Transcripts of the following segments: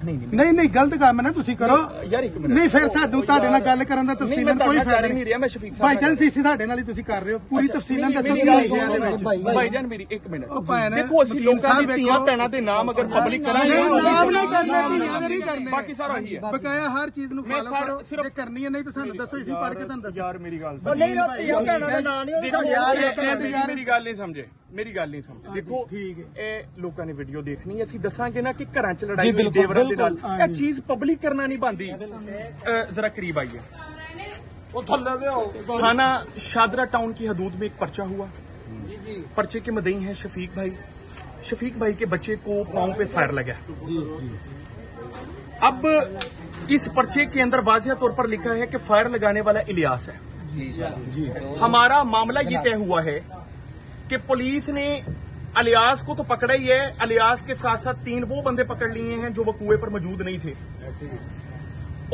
ਨਹੀਂ ਗਲਤ ਕੰਮ ਹੈ ਨਾ ਤੁਸੀਂ ਕਰੋ ਯਾਰ ਇੱਕ ਮਿੰਟ ਨਹੀਂ ਫਿਰ ਸਾਨੂੰ ਤੁਹਾਡੇ ਨਾਲ ਗੱਲ ਕਰਨ ਦਾ ਤਫਸੀਲਨ ਕੋਈ ਫਾਇਦਾ ਨਹੀਂ ਰਿਹਾ। ਮੈਂ ਸ਼ਫੀਕ ਸਾਹਿਬ ਭਾਈਜਾਨ ਸੀਸੀ ਤੁਹਾਡੇ ਨਾਲ ਹੀ ਤੁਸੀਂ ਕਰ ਰਹੇ ਹੋ ਪੂਰੀ ਤਫਸੀਲਨ ਦੱਸੋ ਕੀ ਲਿਖਿਆ ਇਹਦੇ ਵਿੱਚ। ਭਾਈਜਾਨ ਮੇਰੀ ਇੱਕ ਮਿੰਟ ਦੇਖੋ, ਅਸੀਂ ਲੋਕਾਂ ਦੀ ਧੀਆਂ ਭੈਣਾਂ ਦੇ ਨਾਮ ਅਗਰ ਪਬਲਿਕ ਕਰਾਂਗੇ ਨਾਮ ਨਹੀਂ ਕਰਨੇ ਧੀਆਂ ਦੇ ਨਹੀਂ ਕਰਨੇ ਬਾਕੀ ਸਾਰਾ ਹੀ ਹੈ ਬਕਾਇਆ ਹਰ ਚੀਜ਼ ਨੂੰ ਫਾਲੋ ਕਰੋ ਜੇ ਕਰਨੀ ਹੈ ਨਹੀਂ ਤਾਂ ਸਾਨੂੰ ਦੱਸੋ ਅਸੀਂ ਪੜ੍ਹ ਕੇ ਤੁਹਾਨੂੰ ਦੱਸੋ। ਯਾਰ ਮੇਰੀ ਗੱਲ ਮੇਰੀ ਗੱਲ ਨਹੀਂ ਸਮਝੇ ਦੇਖੋ ਇਹ ਲੋਕਾਂ ਨੇ ਵੀਡੀਓ ਦੇਖਣੀ ਅਸੀਂ ਦੱਸਾਂਗੇ ਨਾ ਕਿ ਘਰਾਂ 'ਚ ਲੜਾਈ ਹੋਈ ਦੇਵਰਾਂ ਦੇ ਨਾਲ ਇਹ ਚੀਜ਼ ਪਬਲਿਕ ਕਰਨਾ ਨਹੀਂ ਬਣਦੀ। जरा करीब आइए। थाना शादरा टाउन की हदूद में एक पर्चा हुआ। पर्चे के मदई हैं शफीक भाई। शफीक भाई के बच्चे को पांव पे फायर लगा। अब इस पर्चे के अंदर वाज़िह तौर पर लिखा है कि फायर लगाने वाला इलियास है। हमारा मामला ये तय हुआ है कि पुलिस ने अलियास को तो पकड़ा ही है, अलियास के साथ साथ 3 वो बंदे पकड़ लिए हैं जो वकूए पर मौजूद नहीं थे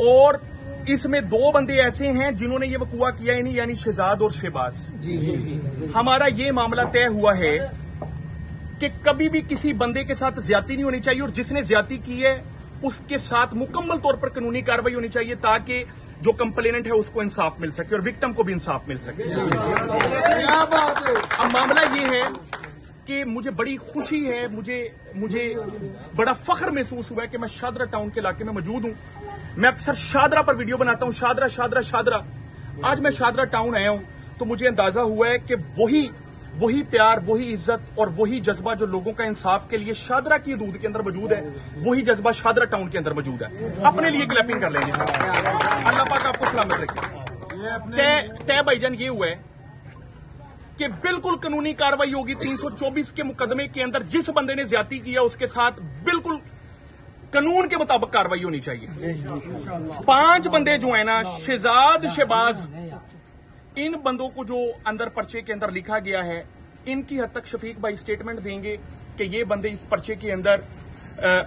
और इसमें 2 बंदे ऐसे हैं जिन्होंने ये वकूआ किया ही नहीं, यानी शहजाद और शहबाज। हमारा ये मामला तय हुआ है कि कभी भी किसी बंदे के साथ ज्यादती नहीं होनी चाहिए और जिसने ज्यादती की है उसके साथ मुकम्मल तौर पर कानूनी कार्रवाई होनी चाहिए ताकि जो कंप्लेनेंट है उसको इंसाफ मिल सके और विक्टिम को भी इंसाफ मिल सके। अब मामला ये है कि मुझे बड़ी खुशी है, मुझे बड़ा फख्र महसूस हुआ है कि मैं शादरा टाउन के इलाके में मौजूद हूं। मैं अक्सर शादरा पर वीडियो बनाता हूं, शादरा। आज मैं शादरा टाउन आया हूं तो मुझे अंदाजा हुआ है कि वही प्यार, वही इज्जत और वही जज्बा जो लोगों का इंसाफ के लिए शादरा की हदूद के अंदर मौजूद है, वही जज्बा शादरा टाउन के अंदर मौजूद है। अपने लिए क्लैपिंग कर लेंगे। अल्लाह पाक आपको सलामत रखे। तय भाईजान ये हुआ है कि बिल्कुल कानूनी कार्रवाई होगी। 324 के मुकदमे के अंदर जिस बंदे ने ज्यादती किया उसके साथ बिल्कुल कानून के मुताबिक कार्रवाई होनी चाहिए। 5 बंदे जो है ना, शहजाद, शहबाज, इन बंदों को जो अंदर पर्चे के अंदर लिखा गया है, इनकी हद तक शफीक भाई स्टेटमेंट देंगे कि ये बंदे इस पर्चे के अंदर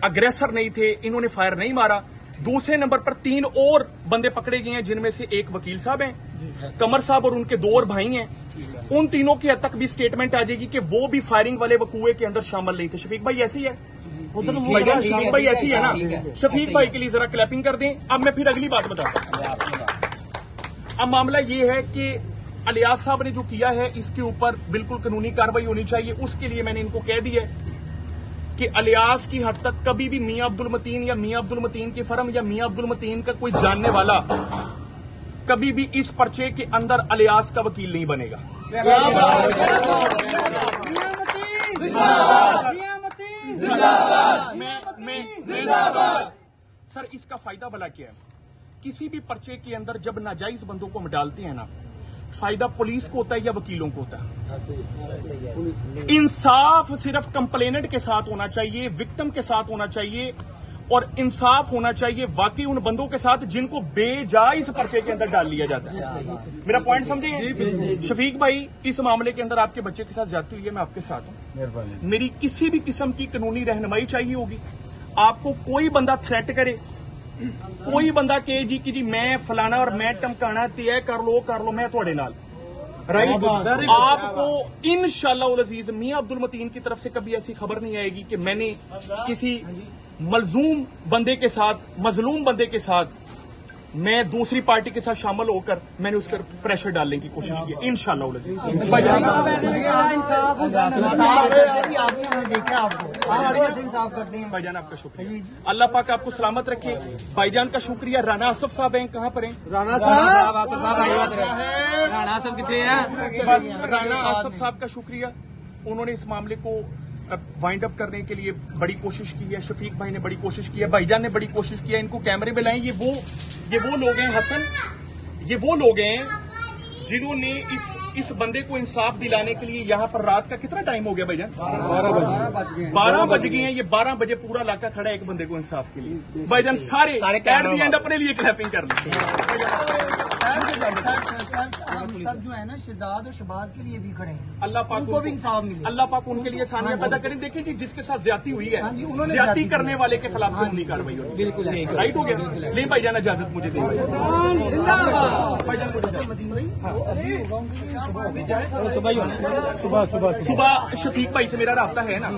अग्रेसर नहीं थे, इन्होंने फायर नहीं मारा। दूसरे नंबर पर 3 और बंदे पकड़े गए हैं जिनमें से एक वकील साहब हैं, कमर साहब और उनके 2 और भाई हैं। उन तीनों की हद तक भी स्टेटमेंट आ जाएगी कि वो भी फायरिंग वाले वकूए के अंदर शामिल नहीं थे। शफीक भाई ऐसी है, शफीक भाई ऐसी है ना। शफीक भाई के लिए जरा क्लैपिंग कर दें। अब मैं फिर अगली बात बताता हूं। अब मामला ये है कि अलियास साहब ने जो किया है इसके ऊपर बिल्कुल कानूनी कार्रवाई होनी चाहिए। उसके लिए मैंने इनको कह दिया है कि अलियास की हद तक कभी भी मियां अब्दुल मतीन या मियां अब्दुल मतीन की फर्म या मियां अब्दुल मतीन का कोई जानने वाला कभी भी इस पर्चे के अंदर अलियास का वकील नहीं बनेगा। सर इसका फायदा भला क्या है? किसी भी पर्चे के अंदर जब नाजायज बंदों को हम डालते हैं ना, फायदा पुलिस को होता है या वकीलों को होता है? इंसाफ सिर्फ कंप्लेनेंट के साथ होना चाहिए, विक्टिम के साथ होना चाहिए और इंसाफ होना चाहिए वाकई उन बंदों के साथ जिनको बेजायज पर्चे के अंदर डाल लिया जाता है। मेरा पॉइंट समझे? शफीक भाई, इस मामले के अंदर आपके बच्चे के साथ ज्यादती हुई है, मैं आपके साथ हूं। मेरी किसी भी किस्म की कानूनी रहनुमाई चाहिए होगी। आपको कोई बंदा थ्रेट करे, कोई बंदा कहे जी कि जी मैं फलाना और मैं टमकाना तय कर लो, मैं थोड़े नाल राइट। आपको इंशाअल्लाह उल अजीज मियां अब्दुल मतीन की तरफ से कभी ऐसी खबर नहीं आएगी कि मैंने किसी मजलूम बंदे के साथ मैं दूसरी पार्टी के साथ शामिल होकर मैंने उस पर प्रेशर डालने की कोशिश की। इंशाअल्लाह उल अजीज भाईजान आपका शुक्रिया, अल्लाह पाक आपको सलामत रखे। भाईजान का शुक्रिया। राना आसफ साहब हैं, कहाँ पर हैं? राना आसफ कितने हैं? राना आसफ साहब का शुक्रिया, उन्होंने इस मामले को वाइंड अप करने के लिए बड़ी कोशिश की है। शफीक भाई ने बड़ी कोशिश की है, भाईजान ने बड़ी कोशिश की है। इनको कैमरे में लाएं। ये वो लोग हैं हसन, ये वो लोग हैं जिन्होंने इस बंदे को इंसाफ दिलाने के लिए यहाँ पर रात का कितना टाइम हो गया भाईजान? 12 बज गए हैं। ये 12 बजे पूरा इलाका खड़ा है एक बंदे को इंसाफ के लिए। भाईजान सारे एट द एंड अपने लिए क्लैपिंग कर लेते हैं। सब जो है ना शहजाद और शहबाज के लिए भी खड़े हैं। अल्लाह पाक उनको भी इंसाफ मिले, अल्लाह पाक उनके लिए आसानियां पैदा करें। देखिए कि जिसके साथ ज्यादती हुई है, ज्यादती करने वाले के खिलाफ कानूनी कार्रवाई होगी। बिल्कुल राइट हो गया। नहीं भाईजान इजाजत मुझे दें। सुबह शफीक भाई से मेरा राब्ता है ना।